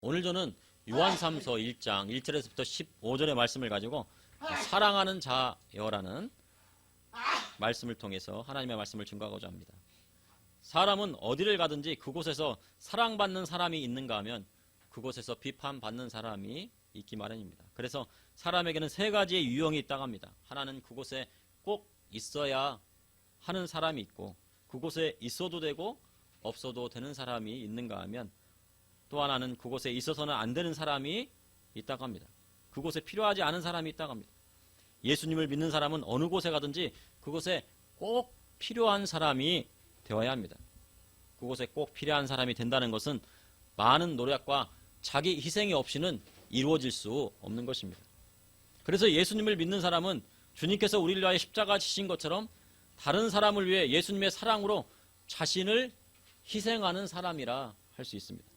오늘 저는 요한삼서 1장 1절에서부터 15절의 말씀을 가지고 사랑하는 자여라는 말씀을 통해서 하나님의 말씀을 증거하고자 합니다. 사람은 어디를 가든지 그곳에서 사랑받는 사람이 있는가 하면 그곳에서 비판받는 사람이 있기 마련입니다. 그래서 사람에게는 세 가지의 유형이 있다고 합니다. 하나는 그곳에 꼭 있어야 하는 사람이 있고, 그곳에 있어도 되고 없어도 되는 사람이 있는가 하면, 또 하나는 그곳에 있어서는 안 되는 사람이 있다고 합니다. 그곳에 필요하지 않은 사람이 있다고 합니다. 예수님을 믿는 사람은 어느 곳에 가든지 그곳에 꼭 필요한 사람이 되어야 합니다. 그곳에 꼭 필요한 사람이 된다는 것은 많은 노력과 자기 희생이 없이는 이루어질 수 없는 것입니다. 그래서 예수님을 믿는 사람은 주님께서 우리를 위하여 십자가 지신 것처럼 다른 사람을 위해 예수님의 사랑으로 자신을 희생하는 사람이라 할 수 있습니다.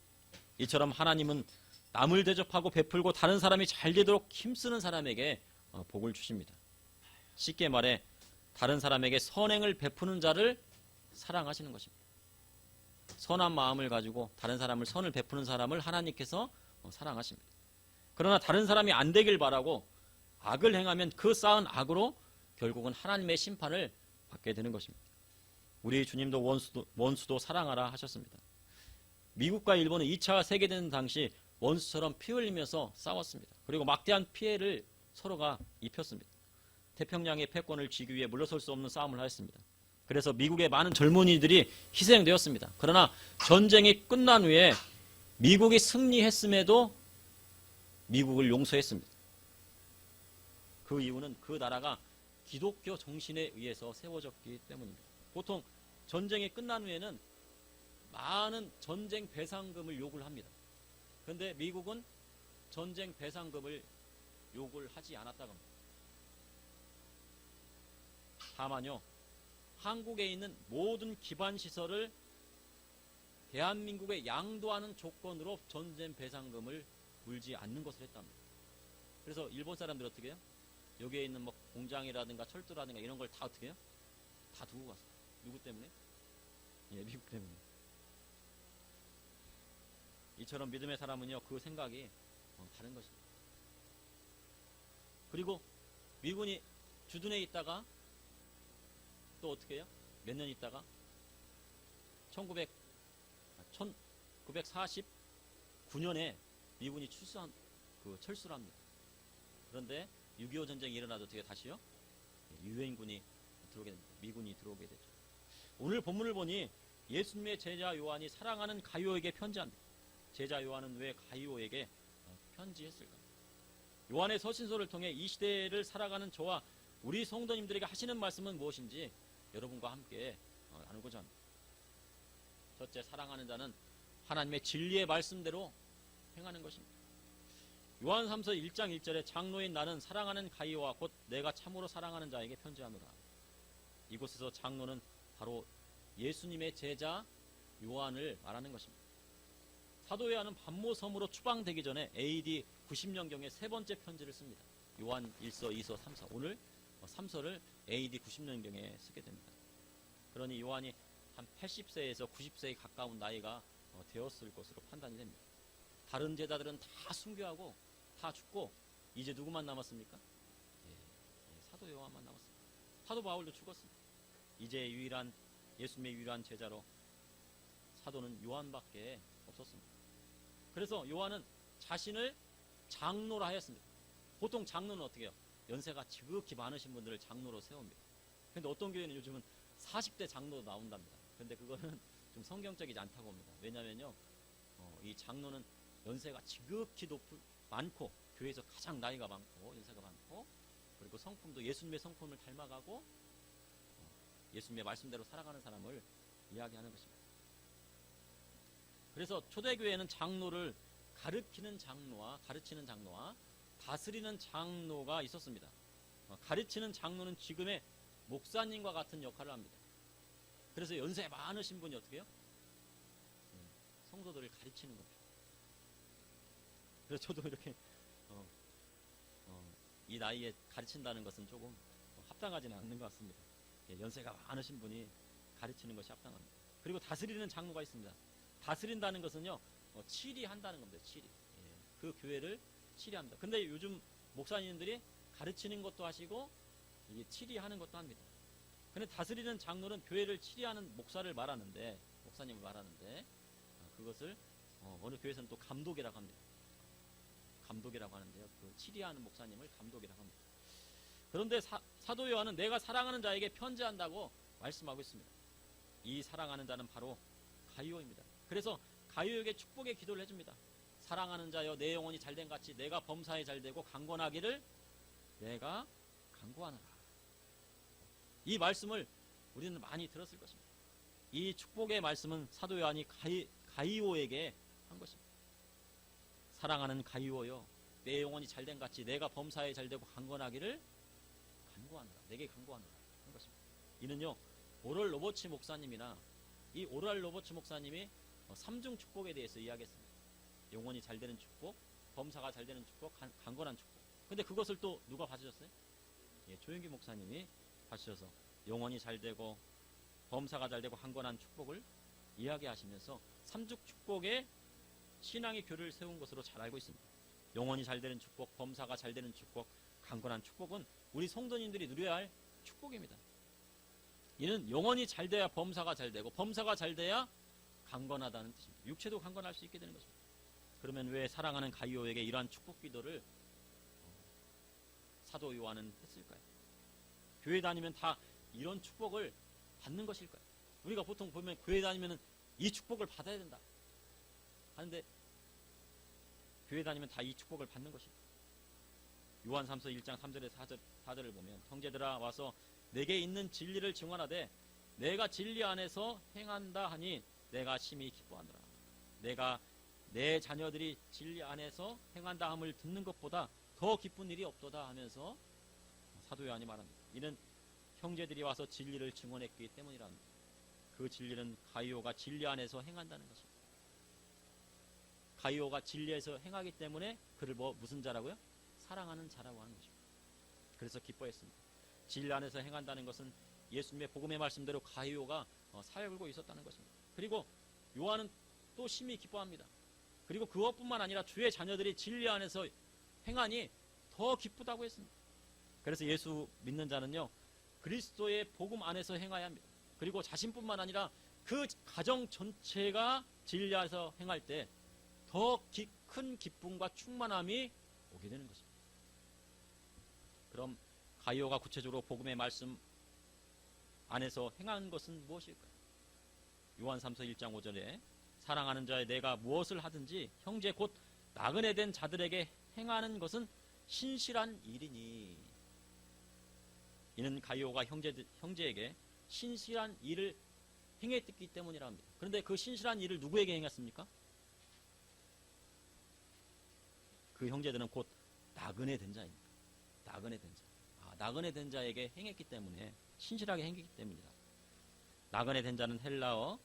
이처럼 하나님은 남을 대접하고 베풀고 다른 사람이 잘 되도록 힘쓰는 사람에게 복을 주십니다. 쉽게 말해 다른 사람에게 선행을 베푸는 자를 사랑하시는 것입니다. 선한 마음을 가지고 다른 사람을 선을 베푸는 사람을 하나님께서 사랑하십니다. 그러나 다른 사람이 안 되길 바라고 악을 행하면 그 쌓은 악으로 결국은 하나님의 심판을 받게 되는 것입니다. 우리 주님도 원수도 사랑하라 하셨습니다. 미국과 일본은 2차 세계대전 당시 원수처럼 피 흘리면서 싸웠습니다. 그리고 막대한 피해를 서로가 입혔습니다. 태평양의 패권을 쥐기 위해 물러설 수 없는 싸움을 하였습니다. 그래서 미국의 많은 젊은이들이 희생되었습니다. 그러나 전쟁이 끝난 후에 미국이 승리했음에도 미국을 용서했습니다. 그 이유는 그 나라가 기독교 정신에 의해서 세워졌기 때문입니다. 보통 전쟁이 끝난 후에는 많은 전쟁 배상금을 요구를 합니다. 그런데 미국은 전쟁 배상금을 요구를 하지 않았다고 합니다. 다만요, 한국에 있는 모든 기반시설을 대한민국에 양도하는 조건으로 전쟁 배상금을 물지 않는 것을 했답니다. 그래서 일본 사람들 어떻게 해요? 여기에 있는 뭐 공장이라든가 철도라든가 이런 걸 다 어떻게 해요? 다 두고 갔어요. 누구 때문에? 예, 미국 때문에. 이처럼 믿음의 사람은요, 그 생각이 다른 것입니다. 그리고 미군이 주둔해 있다가 또 어떻게 해요? 몇 년 있다가 1949년에 미군이 철수를 합니다. 그런데 6.25 전쟁이 일어나도 어떻게 다시요? 유엔군이 들어오게 됩니다. 미군이 들어오게 되죠. 오늘 본문을 보니 예수님의 제자 요한이 사랑하는 가룟에게 편지합니다. 제자 요한은 왜 가룟에게 편지했을까? 요한의 서신서를 통해 이 시대를 살아가는 저와 우리 성도님들에게 하시는 말씀은 무엇인지 여러분과 함께 나누고자 합니다. 첫째, 사랑하는 자는 하나님의 진리의 말씀대로 행하는 것입니다. 요한삼서 1장 1절에 장로인 나는 사랑하는 가룟과 곧 내가 참으로 사랑하는 자에게 편지하노라. 이곳에서 장로는 바로 예수님의 제자 요한을 말하는 것입니다. 사도 요한은 반모섬으로 추방되기 전에 AD 90년경에 세 번째 편지를 씁니다. 요한 1서, 2서, 3서. 오늘 3서를 AD 90년경에 쓰게 됩니다. 그러니 요한이 한 80세에서 90세에 가까운 나이가 되었을 것으로 판단이 됩니다. 다른 제자들은 다 순교하고 다 죽고 이제 누구만 남았습니까? 사도 요한만 남았습니다. 사도 바울도 죽었습니다. 이제 예수님의 유일한 제자로 사도는 요한밖에 없었습니다. 그래서 요한은 자신을 장로라 하였습니다. 보통 장로는 어떻게 해요? 연세가 지극히 많으신 분들을 장로로 세웁니다. 그런데 어떤 교회는 요즘은 40대 장로도 나온답니다. 그런데 그거는 좀 성경적이지 않다고 봅니다. 왜냐면요, 이 장로는 연세가 지극히 많고 교회에서 가장 나이가 많고 연세가 많고, 그리고 성품도 예수님의 성품을 닮아가고 예수님의 말씀대로 살아가는 사람을 이야기하는 것입니다. 그래서 초대교회에는 장로를 가르치는 장로와 다스리는 장로가 있었습니다. 가르치는 장로는 지금의 목사님과 같은 역할을 합니다. 그래서 연세 많으신 분이 어떻게 해요? 성도들을 가르치는 겁니다. 그래서 저도 이렇게 이 나이에 가르친다는 것은 조금 합당하지는 않는 것 같습니다. 연세가 많으신 분이 가르치는 것이 합당합니다. 그리고 다스리는 장로가 있습니다. 다스린다는 것은요, 치리한다는 겁니다. 치리. 그 교회를 치리합니다. 근데 요즘 목사님들이 가르치는 것도 하시고 이게 치리하는 것도 합니다. 근데 다스리는 장로는 교회를 치리하는 목사를 말하는데, 목사님을 말하는데, 그것을 어느 교회에서는 또 감독이라고 합니다. 감독이라고 하는데요. 그 치리하는 목사님을 감독이라고 합니다. 그런데 사도 요한은 내가 사랑하는 자에게 편지한다고 말씀하고 있습니다. 이 사랑하는 자는 바로 가이오입니다. 그래서 가이오에게 축복의 기도를 해줍니다. 사랑하는 자여, 내 영혼이 잘된 같이 내가 범사에 잘되고 강건하기를 내가 간구하노라. 이 말씀을 우리는 많이 들었을 것입니다. 이 축복의 말씀은 사도 요한이 가이오에게 한 것입니다. 사랑하는 가이오여, 내 영혼이 잘된 같이 내가 범사에 잘되고 강건하기를 간구하노라. 내게 간구하노라 한 것입니다. 이는요, 오럴 로버츠 목사님이나 이 오럴 로버츠 목사님이 삼중 축복에 대해서 이야기했습니다. 영혼이 잘되는 축복, 범사가 잘되는 축복, 강건한 축복. 근데 그것을 또 누가 봐주셨어요? 조영기 목사님이 봐주셔서 영혼이 잘되고 범사가 잘되고 강건한 축복을 이야기하시면서 삼중 축복에 신앙의 교를 세운 것으로 잘 알고 있습니다. 영혼이 잘되는 축복, 범사가 잘되는 축복, 강건한 축복은 우리 성도님들이 누려야 할 축복입니다. 이는 영혼이 잘돼야 범사가 잘되고 범사가 잘돼야 강건하다는 뜻입니다. 육체도 강건할 수 있게 되는 것입니다. 그러면 왜 사랑하는 가이오에게 이러한 축복 기도를 사도 요한은 했을까요? 교회 다니면 다 이런 축복을 받는 것일까요? 우리가 보통 보면 교회 다니면 이 축복을 받아야 된다 하는데, 교회 다니면 다 이 축복을 받는 것입니다. 요한 3서 1장 3절에서 4절을 보면, 형제들아 와서 내게 있는 진리를 증언하되 내가 진리 안에서 행한다 하니 내가 심히 기뻐하노라. 내가 내 자녀들이 진리 안에서 행한다 함을 듣는 것보다 더 기쁜 일이 없도다 하면서 사도 요한이 말합니다. 이는 형제들이 와서 진리를 증언했기 때문이랍니다. 그 진리는 가이오가 진리 안에서 행한다는 것입니다. 가이오가 진리에서 행하기 때문에 그를 무슨 자라고요? 사랑하는 자라고 하는 것입니다. 그래서 기뻐했습니다. 진리 안에서 행한다는 것은 예수님의 복음의 말씀대로 가이오가 살고 있었다는 것입니다. 그리고 요한은 또 심히 기뻐합니다. 그리고 그것뿐만 아니라 주의 자녀들이 진리 안에서 행하니 더 기쁘다고 했습니다. 그래서 예수 믿는 자는요, 그리스도의 복음 안에서 행해야 합니다. 그리고 자신뿐만 아니라 그 가정 전체가 진리 안에서 행할 때 더 큰 기쁨과 충만함이 오게 되는 것입니다. 그럼 가이오가 구체적으로 복음의 말씀 안에서 행한 것은 무엇일까요? 요한 3서 1장 5절에 사랑하는 자의 내가 무엇을 하든지 형제 곧 나그네 된 자들에게 행하는 것은 신실한 일이니, 이는 가이오가 형제에게 신실한 일을 행했기 때문이라 합니다. 그런데 그 신실한 일을 누구에게 행했습니까? 그 형제들은 곧 나그네 된 자입니다. 나그네 된 자. 나그네 된 자에게 행했기 때문에, 신실하게 행했기 때문이다. 나그네 된 자는 헬라어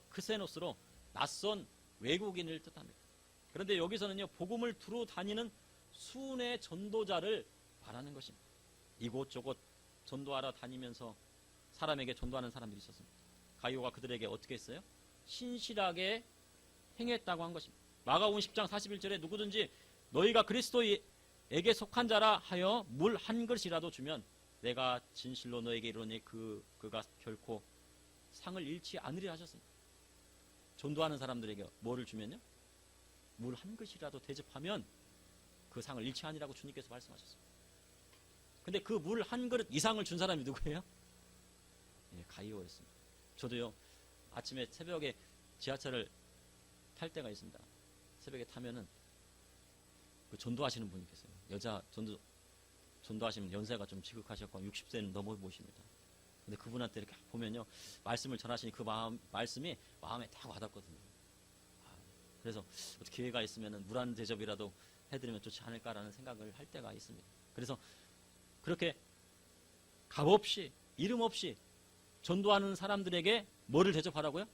크세노스로 낯선 외국인을 뜻합니다. 그런데 여기서는요, 복음을 두루 다니는 순회 전도자를 말하는 것입니다. 이곳저곳 전도하러 다니면서 사람에게 전도하는 사람들이 있었습니다. 가이오가 그들에게 어떻게 했어요? 신실하게 행했다고 한 것입니다. 마가복음 10장 41절에 누구든지 너희가 그리스도에게 속한 자라 하여 물 한 그릇이라도 주면 내가 진실로 너에게 이르노니 그가 결코 상을 잃지 않으리라 하셨습니다. 전도하는 사람들에게 뭐를 주면요? 물 한 그릇이라도 대접하면 그 상을 잃지 않으리라고 주님께서 말씀하셨습니다. 근데 그 물 한 그릇 이상을 준 사람이 누구예요? 가이오였습니다. 저도요, 아침에 새벽에 지하철을 탈 때가 있습니다. 새벽에 타면은 그 전도하시는 분이 계세요. 여자 전도하시면 연세가 좀 지극하셨고 60세는 넘어 보십니다. 근데 그분한테 이렇게 보면요, 말씀을 전하시니 그 말씀이 마음에 딱 와닿거든요. 그래서 기회가 있으면 물 한 대접이라도 해드리면 좋지 않을까라는 생각을 할 때가 있습니다. 그래서 그렇게 값없이 이름 없이 전도하는 사람들에게 뭐를 대접하라고요?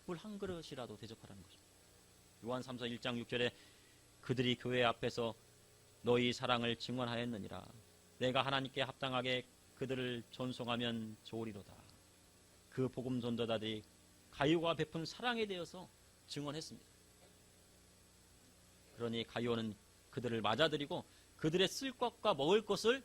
물 한 그릇이라도 대접하라는 거죠. 요한 3서 1장 6절에 그들이 교회 앞에서 너희 사랑을 증언하였느니라. 내가 하나님께 합당하게 그들을 전송하면 좋으리로다. 그 복음 전도자들이 가이오가 베푼 사랑에 대해서 증언했습니다. 그러니 가룟은 그들을 맞아들이고 그들의 쓸 것과 먹을 것을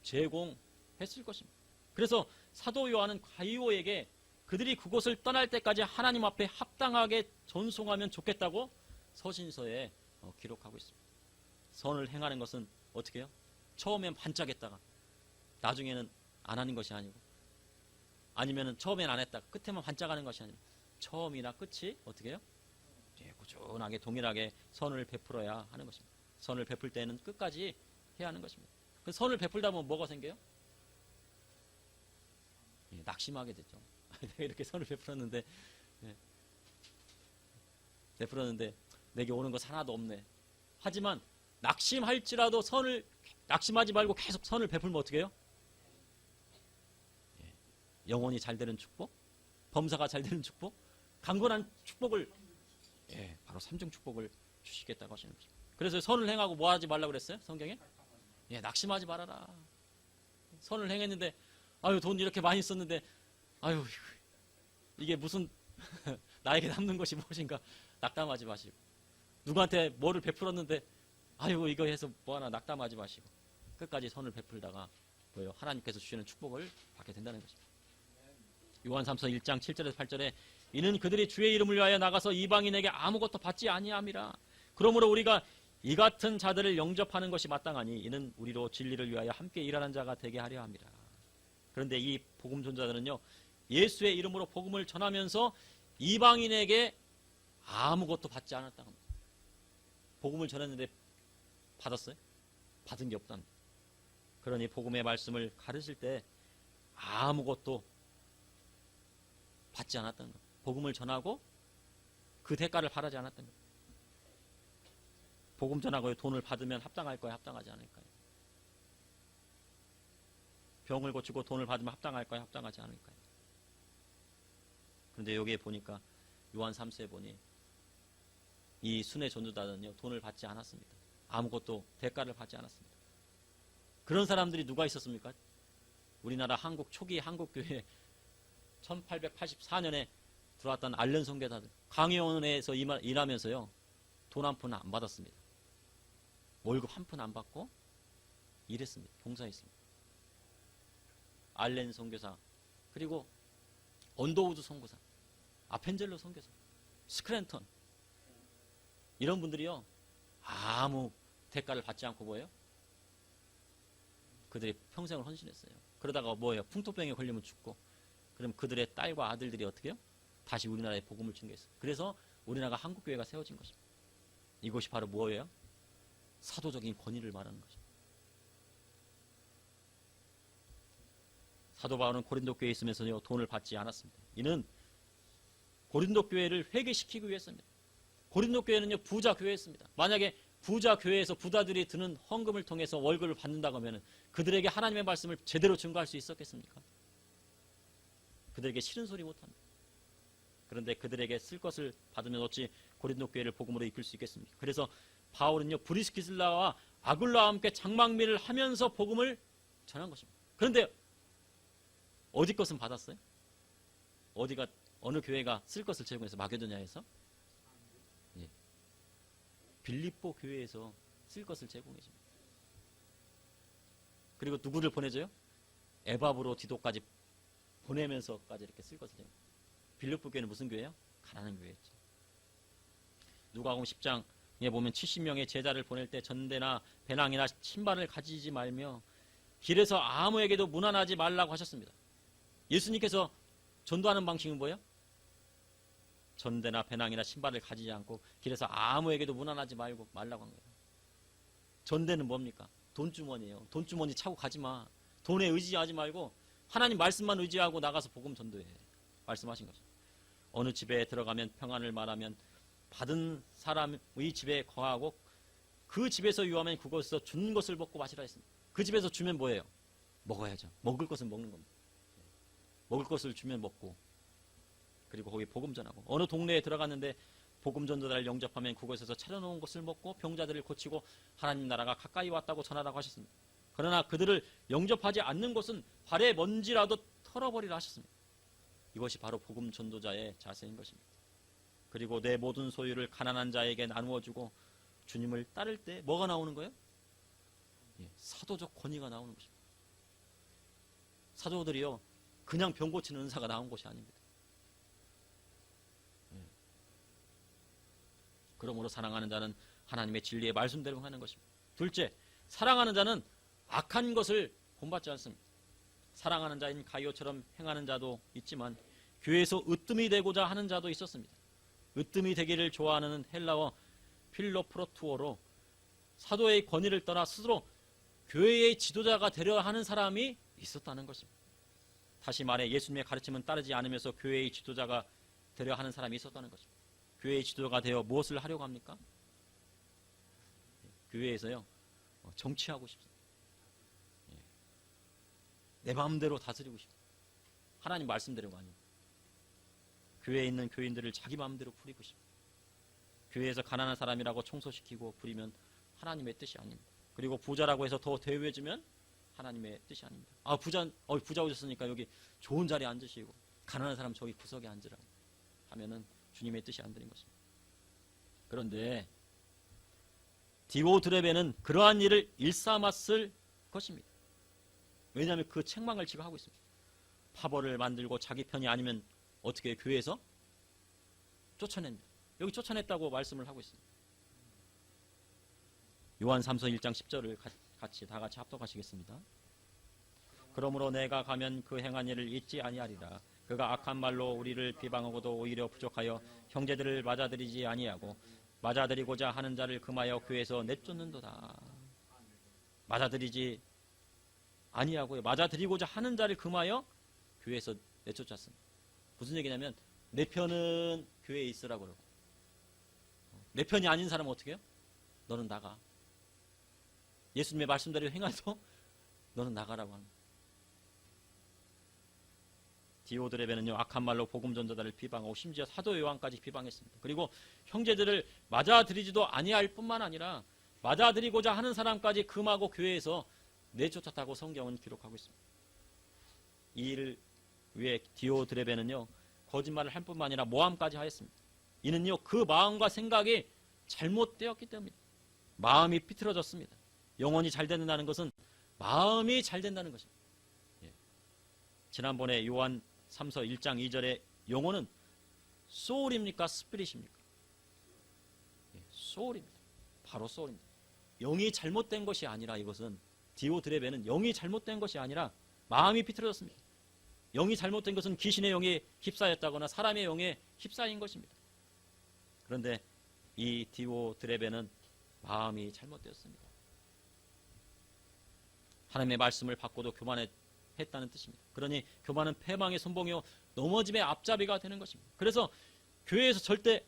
제공했을 것입니다. 그래서 사도 요한은 가룟에게 그들이 그곳을 떠날 때까지 하나님 앞에 합당하게 전송하면 좋겠다고 서신서에 기록하고 있습니다. 선을 행하는 것은 어떻게 해요? 처음엔 반짝했다가 나중에는 안 하는 것이 아니고, 아니면 처음엔 안 했다가 끝에만 반짝하는 것이 아니고, 처음이나 끝이 어떻게 해요? 꾸준하게 동일하게 선을 베풀어야 하는 것입니다. 선을 베풀 때는 끝까지 해야 하는 것입니다. 그 선을 베풀다 보면 뭐가 생겨요? 낙심하게 되죠. 내가 이렇게 선을 베풀었는데 내게 오는 것 하나도 없네. 하지만 낙심할지라도 낙심하지 말고 계속 선을 베풀면 어떻게 해요? 영혼이 잘 되는 축복, 범사가 잘 되는 축복, 강건한 축복을, 바로 삼중 축복을 주시겠다고 하시는 거죠. 그래서 선을 행하고 뭐 하지 말라고 그랬어요? 성경에? 낙심하지 말아라. 선을 행했는데 아유, 돈 이렇게 많이 썼는데 아유, 이게 무슨 나에게 남는 것이 무엇인가. 낙담하지 마시고, 누구한테 뭐를 베풀었는데 아유, 이거 해서 뭐하나 낙담하지 마시고 끝까지 선을 베풀다가 뭐예요? 하나님께서 주시는 축복을 받게 된다는 것입니다. 요한삼서 1장 7절에서 8절에 이는 그들이 주의 이름을 위하여 나가서 이방인에게 아무것도 받지 아니함이라. 그러므로 우리가 이 같은 자들을 영접하는 것이 마땅하니 이는 우리로 진리를 위하여 함께 일하는 자가 되게 하려 함이라. 그런데 이 복음 전자들은요, 예수의 이름으로 복음을 전하면서 이방인에게 아무것도 받지 않았다고 합니다. 복음을 전했는데 받았어요? 받은 게 없답니다. 그러니 복음의 말씀을 가르칠 때 아무것도 받지 않았다는 것. 복음을 전하고 그 대가를 바라지 않았다는 것. 복음 전하고 돈을 받으면 합당할까요? 합당하지 않을까요? 병을 고치고 돈을 받으면 합당할까요? 합당하지 않을까요? 그런데 여기에 보니까 요한 3세에 보니 이 순회 전도자는요, 돈을 받지 않았습니다. 아무것도 대가를 받지 않았습니다. 그런 사람들이 누가 있었습니까? 우리나라 초기 한국교회 1884년에 들어왔던 알렌 선교사들, 강의원에서 일하면서요, 돈 한 푼 안 받았습니다. 월급 한 푼 안 받고 일했습니다. 봉사했습니다. 알렌 선교사, 그리고 언더우드 선교사, 아펜젤로 선교사, 스크랜턴, 이런 분들이요, 아무 대가를 받지 않고 뭐예요? 그들이 평생을 헌신했어요. 그러다가 뭐예요? 풍토병에 걸리면 죽고, 그럼 그들의 딸과 아들들이 어떻게 해요? 다시 우리나라에 복음을 증거했어요. 그래서 우리나라가 한국교회가 세워진 것입니다. 이것이 바로 뭐예요? 사도적인 권위를 말하는 것입니다. 사도 바울은 고린도 교회에 있으면서요, 돈을 받지 않았습니다. 이는 고린도 교회를 회개시키기 위해서입니다. 고린도 교회는요, 부자 교회였습니다. 만약에 부자 교회에서 부자들이 드는 헌금을 통해서 월급을 받는다고 하면 그들에게 하나님의 말씀을 제대로 증거할 수 있었겠습니까? 그들에게 싫은 소리 못합니다. 그런데 그들에게 쓸 것을 받으면 어찌 고린도 교회를 복음으로 이끌 수 있겠습니까? 그래서 바울은요, 브리스키슬라와 아굴라와 함께 장막미를 하면서 복음을 전한 것입니다. 그런데 어디 것은 받았어요? 어느 교회가 쓸 것을 제공해서? 마게도냐에서? 예. 빌립보 교회에서 쓸 것을 제공해줍니다. 그리고 누구를 보내줘요? 에바브로 디도까지 보내면서까지 이렇게 쓸 것을 제공해요. 빌립보 교회는 무슨 교회예요? 가난한 교회였죠. 누가복음 10장에 보면 70명의 제자를 보낼 때 전대나 배낭이나 신발을 가지지 말며 길에서 아무에게도 문안하지 말라고 하셨습니다. 예수님께서 전도하는 방식은 뭐예요? 전대나 배낭이나 신발을 가지지 않고 길에서 아무에게도 문안하지 말라고 한 거예요. 전대는 뭡니까? 돈주머니예요. 돈주머니 차고 가지 마. 돈에 의지하지 말고 하나님 말씀만 의지하고 나가서 복음 전도해. 말씀하신 거죠. 어느 집에 들어가면 평안을 말하면 받은 사람의 집에 거하고 그 집에서 유하면 그곳에서 주는 것을 먹고 마시라 했습니다. 그 집에서 주면 뭐예요? 먹어야죠. 먹을 것은 먹는 겁니다. 먹을 것을 주면 먹고, 그리고 거기 복음 전하고, 어느 동네에 들어갔는데 복음 전도자를 영접하면 그곳에서 차려놓은 것을 먹고 병자들을 고치고 하나님 나라가 가까이 왔다고 전하라고 하셨습니다. 그러나 그들을 영접하지 않는 곳은 발에 먼지라도 털어버리라 하셨습니다. 이것이 바로 복음 전도자의 자세인 것입니다. 그리고 내 모든 소유를 가난한 자에게 나누어 주고 주님을 따를 때 뭐가 나오는 거예요? 사도적 권위가 나오는 것입니다. 사도들이요, 그냥 병 고치는 은사가 나온 것이 아닙니다. 그러므로 사랑하는 자는 하나님의 진리의 말씀대로 하는 것입니다. 둘째, 사랑하는 자는 악한 것을 본받지 않습니다. 사랑하는 자인 가이오처럼 행하는 자도 있지만 교회에서 으뜸이 되고자 하는 자도 있었습니다. 으뜸이 되기를 좋아하는 헬라어 필로프로투어로 사도의 권위를 떠나 스스로 교회의 지도자가 되려 하는 사람이 있었다는 것입니다. 다시 말해 예수님의 가르침은 따르지 않으면서 교회의 지도자가 되려 하는 사람이 있었다는 것입니다. 교회의 지도자가 되어 무엇을 하려고 합니까? 교회에서요, 정치하고 싶습니다. 내 마음대로 다스리고 싶습니다. 하나님 말씀대로가 아닙니다. 교회에 있는 교인들을 자기 마음대로 부리고 싶습니다. 교회에서 가난한 사람이라고 청소시키고 부리면 하나님의 뜻이 아닙니다. 그리고 부자라고 해서 더 대우해주면 하나님의 뜻이 아닙니다. 부자 오셨으니까 여기 좋은 자리에 앉으시고 가난한 사람 저기 구석에 앉으라고 하면은 주님의 뜻이 안 되는 것입니다. 그런데 디오드레베는 그러한 일을 일삼았을 것입니다. 왜냐하면 그 책망을 지금 하고 있습니다. 파벌을 만들고 자기 편이 아니면 어떻게 교회에서 쫓아냅니다. 여기 쫓아냈다고 말씀을 하고 있습니다. 요한 3서 1장 10절을 다 같이 합독하시겠습니다. 그러므로 내가 가면 그 행한 일을 잊지 아니하리라. 그가 악한 말로 우리를 비방하고도 오히려 부족하여 형제들을 맞아들이지 아니하고 맞아들이고자 하는 자를 금하여 교회에서 내쫓는도다. 맞아들이지 아니하고요, 맞아들이고자 하는 자를 금하여 교회에서 내쫓았습니다. 무슨 얘기냐면 내 편은 교회에 있으라고 그러고 내 편이 아닌 사람은 어떻게 해요? 너는 나가. 예수님의 말씀대로 행해도 너는 나가라고 합니다. 디오드레베는요, 악한 말로 복음 전도자를 비방하고 심지어 사도 요한까지 비방했습니다. 그리고 형제들을 맞아들이지도 아니할 뿐만 아니라 맞아들이고자 하는 사람까지 금하고 교회에서 내쫓았다고 성경은 기록하고 있습니다. 이 일을 위해 디오드레베는요, 거짓말을 할 뿐만 아니라 모함까지 하였습니다. 이는요, 그 마음과 생각이 잘못되었기 때문입니다. 마음이 삐뚤어졌습니다. 영혼이 잘 된다는 것은 마음이 잘 된다는 것입니다. 지난번에 요한 3서 1장 2절에 영혼은 소울입니까? 스피릿입니까? 소울입니다. 바로 소울입니다. 영이 잘못된 것이 아니라 이것은 디오드레베는 영이 잘못된 것이 아니라 마음이 비틀어졌습니다. 영이 잘못된 것은 귀신의 영에 휩싸였다거나 사람의 영에 휩싸인 것입니다. 그런데 이 디오드레베는 마음이 잘못되었습니다. 하나님의 말씀을 받고도 교만했다는 뜻입니다. 그러니 교만은 패망의 선봉이요 넘어짐의 앞잡이가 되는 것입니다. 그래서 교회에서 절대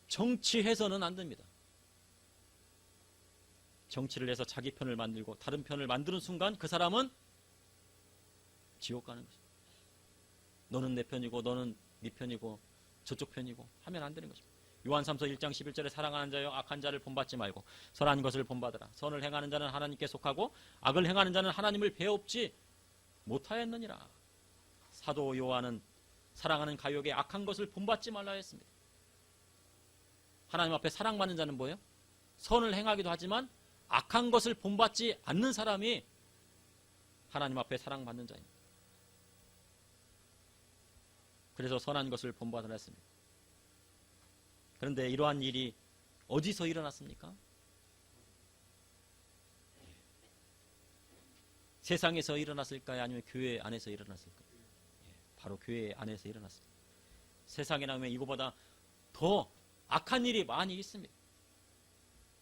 정치해서는 안 됩니다. 정치를 해서 자기 편을 만들고 다른 편을 만드는 순간 그 사람은 지옥 가는 것입니다. 너는 내 편이고 너는 네 편이고 저쪽 편이고 하면 안 되는 것입니다. 요한 3서 1장 11절에 사랑하는 자여 악한 자를 본받지 말고 선한 것을 본받으라. 선을 행하는 자는 하나님께 속하고 악을 행하는 자는 하나님을 배웁지 못하였느니라. 사도 요한은 사랑하는 가요에게 악한 것을 본받지 말라 했습니다. 하나님 앞에 사랑받는 자는 뭐예요? 선을 행하기도 하지만 악한 것을 본받지 않는 사람이 하나님 앞에 사랑받는 자입니다. 그래서 선한 것을 본받으라 했습니다. 그런데 이러한 일이 어디서 일어났습니까? 세상에서 일어났을까요? 아니면 교회 안에서 일어났을까요? 바로 교회 안에서 일어났습니다. 세상에 나오면 이거보다 더 악한 일이 많이 있습니다.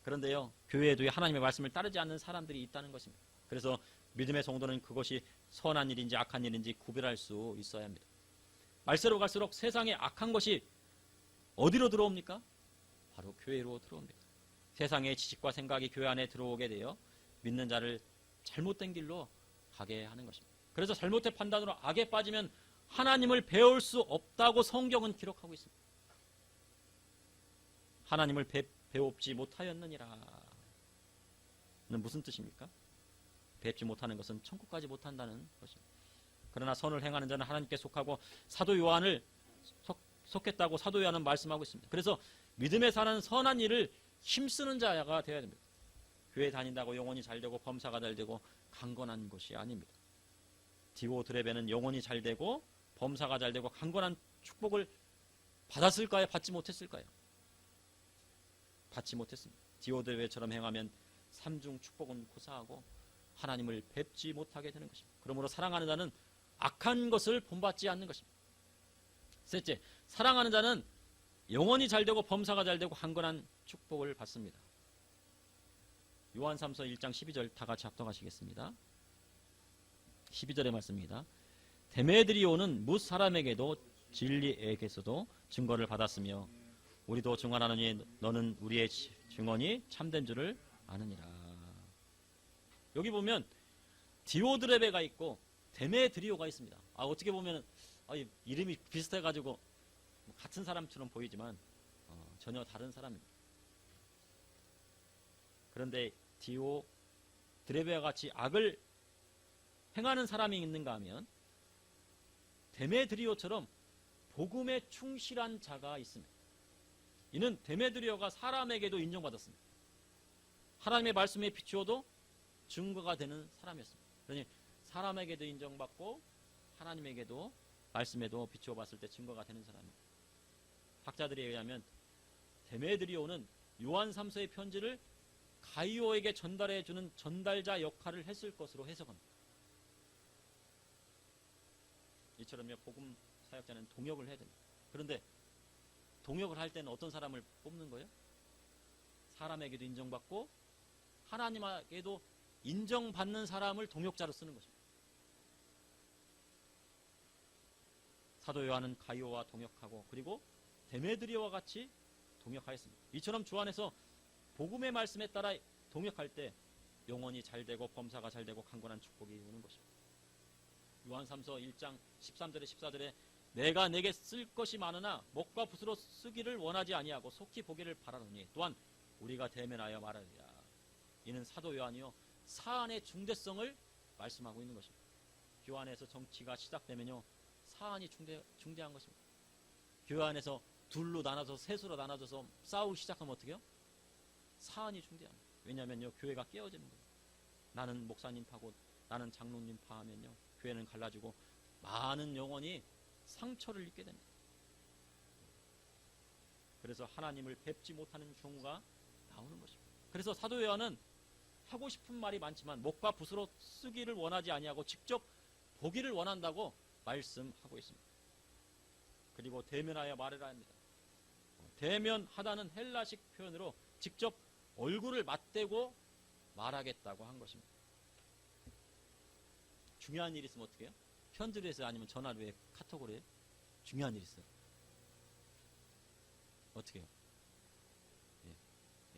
그런데요, 교회에도 하나님의 말씀을 따르지 않는 사람들이 있다는 것입니다. 그래서 믿음의 성도는 그것이 선한 일인지 악한 일인지 구별할 수 있어야 합니다. 말세로 갈수록 세상에 악한 것이 어디로 들어옵니까? 바로 교회로 들어옵니다. 세상의 지식과 생각이 교회 안에 들어오게 되어 믿는 자를 잘못된 길로 가게 하는 것입니다. 그래서 잘못된 판단으로 악에 빠지면 하나님을 배울 수 없다고 성경은 기록하고 있습니다. 하나님을 배웁지 못하였느니라. 는 무슨 뜻입니까? 뵙지 못하는 것은 천국까지 못한다는 것입니다. 그러나 선을 행하는 자는 하나님께 속하고 사도 요한을 속했다고 사도 요한은 말씀하고 있습니다. 그래서 믿음에 사는 선한 일을 힘쓰는 자가 되어야 됩니다. 교회 다닌다고 영혼이 잘되고 범사가 잘되고 강건한 것이 아닙니다. 디오드레베는 영혼이 잘되고 범사가 잘되고 강건한 축복을 받았을까요? 받지 못했을까요? 받지 못했습니다. 디오드레베처럼 행하면 삼중 축복은 고사하고 하나님을 뵙지 못하게 되는 것입니다. 그러므로 사랑하는 자는 악한 것을 본받지 않는 것입니다. 셋째, 사랑하는 자는 영혼이 잘되고 범사가 잘되고 강건한 축복을 받습니다. 요한삼서 1장 12절 다 같이 합독하시겠습니다. 12절의 말씀입니다. 데메드리오는 뭇 사람에게도 진리에게서도 증거를 받았으며 우리도 증언하노니 너는 우리의 증언이 참된 줄을 아느니라. 여기 보면 디오드레베가 있고 데메드리오가 있습니다. 어떻게 보면 이름이 비슷해가지고 같은 사람처럼 보이지만 전혀 다른 사람입니다. 그런데 디오드레베와 같이 악을 행하는 사람이 있는가 하면 데메드리오처럼 복음에 충실한 자가 있습니다. 이는 데메드리오가 사람에게도 인정받았습니다. 하나님의 말씀에 비추어도 증거가 되는 사람이었습니다. 그러니 사람에게도 인정받고 하나님에게도 말씀에도 비추어 봤을 때 증거가 되는 사람입니다. 학자들에 의하면 데메드리오는 요한 3서의 편지를 가이오에게 전달해 주는 전달자 역할을 했을 것으로 해석합니다. 이처럼요, 복음 사역자는 동역을 해야 됩니다. 그런데 동역을 할 때는 어떤 사람을 뽑는 거예요? 사람에게도 인정받고 하나님에게도 인정받는 사람을 동역자로 쓰는 것입니다. 사도 요한은 가이오와 동역하고 그리고 데메드리오와 같이 동역하였습니다. 이처럼 주 안에서 복음의 말씀에 따라 동역할 때 영혼이 잘되고 범사가 잘되고 강건한 축복이 오는 것입니다. 요한 3서 1장 13절에 14절에 내가 내게 쓸 것이 많으나 먹과 붓으로 쓰기를 원하지 아니하고 속히 보기를 바라노니 또한 우리가 대면하여 말하리라. 이는 사도 요한이요 사안의 중대성을 말씀하고 있는 것입니다. 교회 안에서 정치가 시작되면요 사안이 중대한 것입니다. 교회 안에서 둘로 나눠서 셋으로 나눠져서 싸우기 시작하면 어떻게 해요? 사안이 중대합니다. 왜냐하면요 교회가 깨어지는 거예요. 나는 목사님 파고 나는 장로님 파하면요 교회는 갈라지고 많은 영혼이 상처를 입게 됩니다. 그래서 하나님을 뵙지 못하는 경우가 나오는 것입니다. 그래서 사도 요한은 하고 싶은 말이 많지만 목과 붓으로 쓰기를 원하지 아니하고 직접 보기를 원한다고 말씀하고 있습니다. 그리고 대면하여 말해라 합니다. 대면하다는 헬라식 표현으로 직접 얼굴을 맞대고 말하겠다고 한 것입니다. 중요한 일이 있으면 어떻게 해요? 편지로 해서 아니면 전화로 해, 카톡으로 해? 중요한 일이 있어요. 어떻게 해요?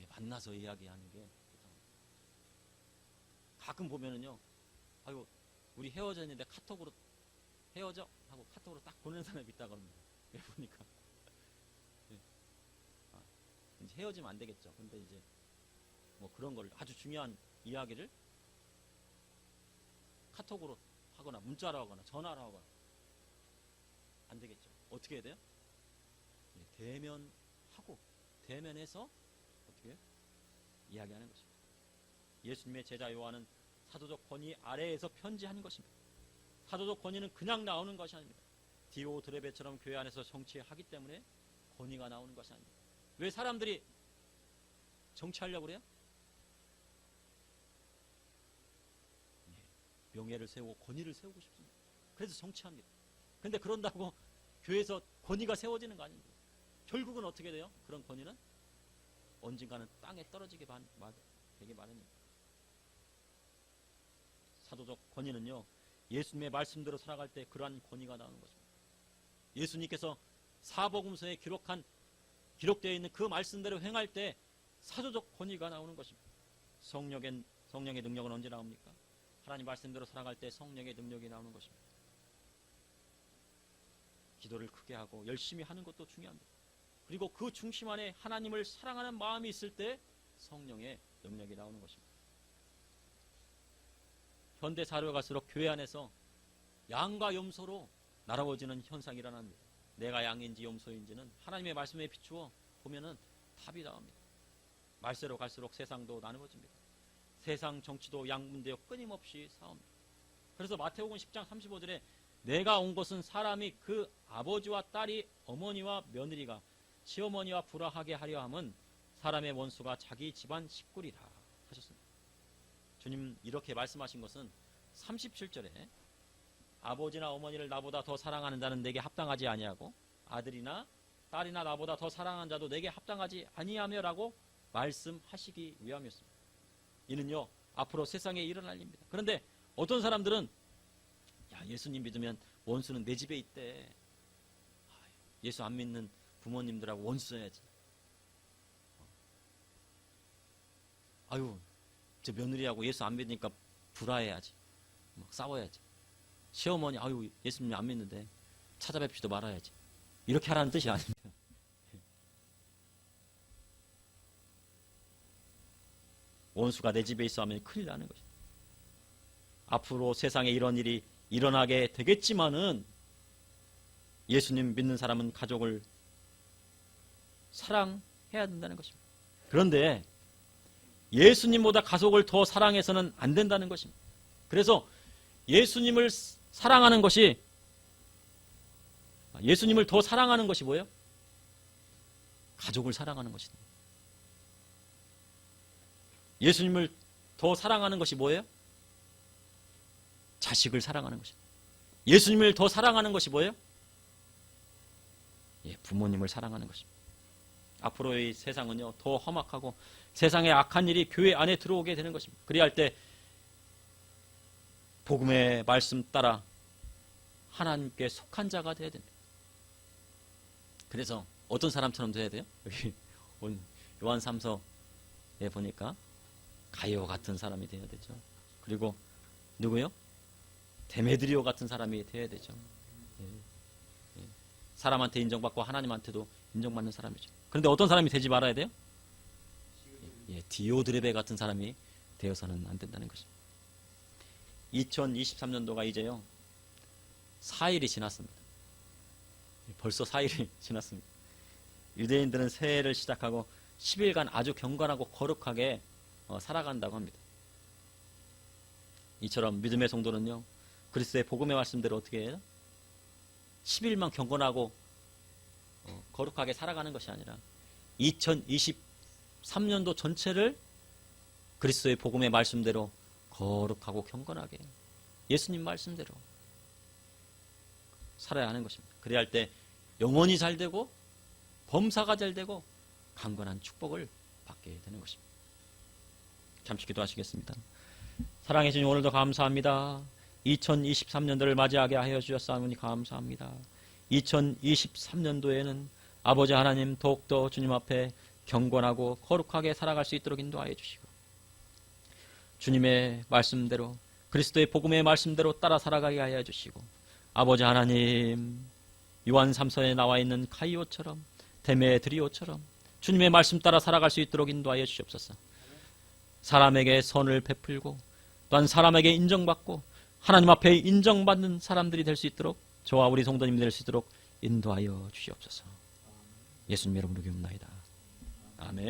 만나서 이야기하는 게 가끔 보면은요, 아이고 우리 헤어졌는데 카톡으로 헤어져 하고 카톡으로 딱 보내는 사람이 있다고 합니다. 왜 보니까 이제 헤어지면 안 되겠죠. 근데 이제 뭐 그런 걸 아주 중요한 이야기를 카톡으로 하거나 문자로 하거나 전화로 하거나 안 되겠죠. 어떻게 해야 돼요? 대면하고 대면해서 어떻게 해요? 이야기하는 것입니다. 예수님의 제자 요한은 사도적 권위 아래에서 편지한 것입니다. 사도적 권위는 그냥 나오는 것이 아닙니다. 디오드레베처럼 교회 안에서 정치하기 때문에 권위가 나오는 것이 아닙니다. 왜 사람들이 정치하려고 그래요? 명예를 세우고 권위를 세우고 싶습니다. 그래서 정치합니다. 그런데 그런다고 교회에서 권위가 세워지는 거 아닙니다. 결국은 어떻게 돼요? 그런 권위는 언젠가는 땅에 떨어지게 되게 마련입니다. 사도적 권위는요, 예수님의 말씀대로 살아갈 때 그러한 권위가 나오는 것입니다. 예수님께서 사복음서에 기록되어 있는 그 말씀대로 행할 때 사도적 권위가 나오는 것입니다. 성령의 능력은 언제 나옵니까? 하나님 말씀대로 살아갈 때 성령의 능력이 나오는 것입니다. 기도를 크게 하고 열심히 하는 것도 중요합니다. 그리고 그 중심 안에 하나님을 사랑하는 마음이 있을 때 성령의 능력이 나오는 것입니다. 현대 사회가 갈수록 교회 안에서 양과 염소로 날아오지는 현상이 일어납니다. 내가 양인지 염소인지는 하나님의 말씀에 비추어 보면은 답이 나옵니다. 말세로 갈수록 세상도 나누어집니다. 세상 정치도 양분되어 끊임없이 싸웁니다. 그래서 마태복음 10장 35절에 내가 온 것은 사람이 그 아버지와 딸이 어머니와 며느리가 시어머니와 불화하게 하려 함은 사람의 원수가 자기 집안 식구리라 하셨습니다. 주님 이렇게 말씀하신 것은 37절에 아버지나 어머니를 나보다 더 사랑하는 자는 내게 합당하지 아니하고 아들이나 딸이나 나보다 더 사랑하는 자도 내게 합당하지 아니하며라고 말씀하시기 위함이었습니다. 이는요 앞으로 세상에 일어날 일입니다. 그런데 어떤 사람들은 야 예수님 믿으면 원수는 내 집에 있대. 예수 안 믿는 부모님들하고 원수 해야지. 아유 저 며느리하고 예수 안 믿으니까 불화해야지. 막 싸워야지. 시어머니 아유 예수님 안 믿는데 찾아뵙지도 말아야지. 이렇게 하라는 뜻이 아닙니다. 원수가 내 집에 있어 하면 큰일 나는 것입니다. 앞으로 세상에 이런 일이 일어나게 되겠지만은 예수님 믿는 사람은 가족을 사랑해야 된다는 것입니다. 그런데 예수님보다 가족을 더 사랑해서는 안 된다는 것입니다. 그래서 예수님을 사랑하는 것이 예수님을 더 사랑하는 것이 뭐예요? 가족을 사랑하는 것이다. 예수님을 더 사랑하는 것이 뭐예요? 자식을 사랑하는 것이다. 예수님을 더 사랑하는 것이 뭐예요? 부모님을 사랑하는 것입니다. 앞으로의 세상은요 더 험악하고 세상의 악한 일이 교회 안에 들어오게 되는 것입니다. 그리할 때 복음의 말씀 따라 하나님께 속한 자가 되어야 됩니다. 그래서 어떤 사람처럼 되어야 돼요? 여기 요한 3서에 보니까 가이오 같은 사람이 되어야 되죠. 그리고 누구요? 데메드리오 같은 사람이 되어야 되죠. 사람한테 인정받고 하나님한테도 인정받는 사람이죠. 그런데 어떤 사람이 되지 말아야 돼요? 디오드레베 같은 사람이 되어서는 안 된다는 것입니다. 2023년도가 이제요 4일이 지났습니다. 벌써 4일이 지났습니다. 유대인들은 새해를 시작하고 10일간 아주 경건하고 거룩하게 살아간다고 합니다. 이처럼 믿음의 성도는요 그리스도의 복음의 말씀대로 어떻게 해요? 10일만 경건하고 거룩하게 살아가는 것이 아니라 2023년도 전체를 그리스도의 복음의 말씀대로 거룩하고 경건하게 예수님 말씀대로 살아야 하는 것입니다. 그래야 할 때 영혼이 잘 되고 범사가 잘 되고 강건한 축복을 받게 되는 것입니다. 잠시 기도하시겠습니다. 사랑해 주님 오늘도 감사합니다. 2023년도를 맞이하게 하여 주셨사오니 감사합니다. 2023년도에는 아버지 하나님 더욱더 주님 앞에 경건하고 거룩하게 살아갈 수 있도록 인도하여 주시고 주님의 말씀대로 그리스도의 복음의 말씀대로 따라 살아가게 하여 주시고 아버지 하나님 요한 3서에 나와 있는 가이오처럼 데메드리오처럼 주님의 말씀 따라 살아갈 수 있도록 인도하여 주시옵소서. 사람에게 선을 베풀고 또한 사람에게 인정받고 하나님 앞에 인정받는 사람들이 될 수 있도록 저와 우리 성도님이 될 수 있도록 인도하여 주시옵소서. 예수님 이름으로 기도합니다. 아멘.